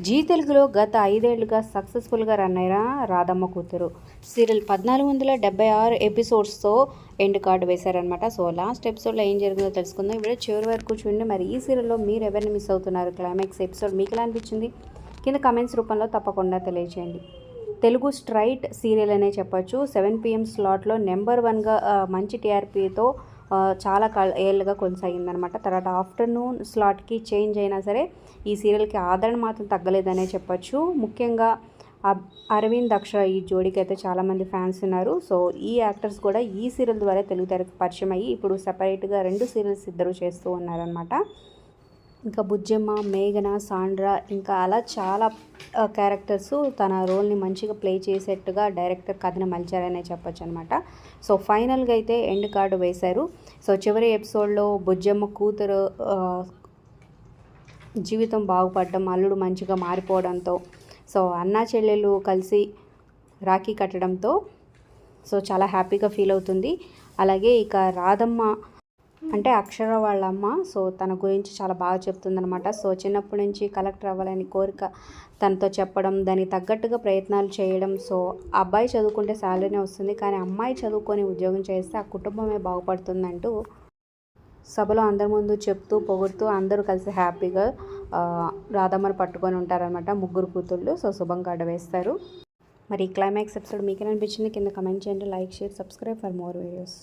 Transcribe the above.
G తెలుగులో గత 5 ఏళ్లుగా సక్సెస్ఫుల్గా రన్ అయిన రాధమ్మ కూతురు సీరియల్ 1476 ఎపిసోడ్స్తో ఎండ్ కార్డు వేశారనమాట. సో లాస్ట్ ఎపిసోడ్లో ఏం జరిగిందో తెలుసుకుందాం. ఇప్పుడు చివరి వరకు చూడండి. మరి ఈ సీరియల్లో మీరు ఎవరిని మిస్ అవుతున్నారు? క్లైమాక్స్ ఎపిసోడ్ మీకు ఎలా అనిపించింది? కింద కమెంట్స్ రూపంలో తప్పకుండా తెలియచేయండి. తెలుగు స్ట్రైట్ సీరియల్ అనే చెప్పొచ్చు. 7 PM స్లాట్లో నెంబర్ 1గా మంచి టీఆర్పీతో చాలా ఏళ్ళుగా కొనసాగిందనమాట. తర్వాత ఆఫ్టర్నూన్ స్లాట్కి చేంజ్ అయినా సరే ఈ సీరియల్కి ఆదరణ మాత్రం తగ్గలేదనే చెప్పొచ్చు. ముఖ్యంగా అరవింద్ దక్ష ఈ జోడీకి అయితే చాలామంది ఫ్యాన్స్ ఉన్నారు. సో ఈ యాక్టర్స్ కూడా ఈ సీరియల్ ద్వారా తెలుగు తెరకు పరిచయం అయ్యి ఇప్పుడు సపరేట్గా 2 సీరియల్స్ ఇద్దరు చేస్తూ ఉన్నారనమాట. ఇంకా బుజ్జమ్మ, మేఘన, సాండ్రా ఇంకా అలా చాలా క్యారెక్టర్స్ తన రోల్ని మంచిగా ప్లే చేసేట్టుగా డైరెక్టర్ కథను మలిచారనే చెప్పొచ్చు అనమాట. సో ఫైనల్గా అయితే ఎండ్ కార్డు వేశారు. సో చివరి ఎపిసోడ్లో బుజ్జమ్మ కూతురు జీవితం బాగుపడడం, అల్లుడు మంచిగా మారిపోవడంతో, సో అన్నా చెల్లెలు కలిసి రాఖీ కట్టడంతో సో చాలా హ్యాపీగా ఫీల్ అవుతుంది. అలాగే ఇక రాధమ్మ అంటే అక్షర వాళ్ళ అమ్మ సో తన గురించి చాలా బాగా చెప్తుందనమాట. సో చిన్నప్పటి నుంచి కలెక్టర్ అవ్వాలని కోరిక తనతో చెప్పడం, దానికి తగ్గట్టుగా ప్రయత్నాలు చేయడం. సో అబ్బాయి చదువుకుంటే శాలరీనే వస్తుంది, కానీ అమ్మాయి చదువుకొని ఉద్యోగం చేస్తే ఆ కుటుంబమే బాగుపడుతుందంటూ సభలో అందరి ముందు చెప్తూ పొగుడుతూ అందరూ కలిసి హ్యాపీగా రాధమ్మను పట్టుకొని ఉంటారనమాట. ముగ్గురు కూతుళ్ళు. సో శుభం కార్డు వేస్తారు. మరి క్లైమాక్స్ ఎపిసోడ్ మీకు అనిపించింది? కింద కమెంట్ చేయండి. Like, share, subscribe for more videos.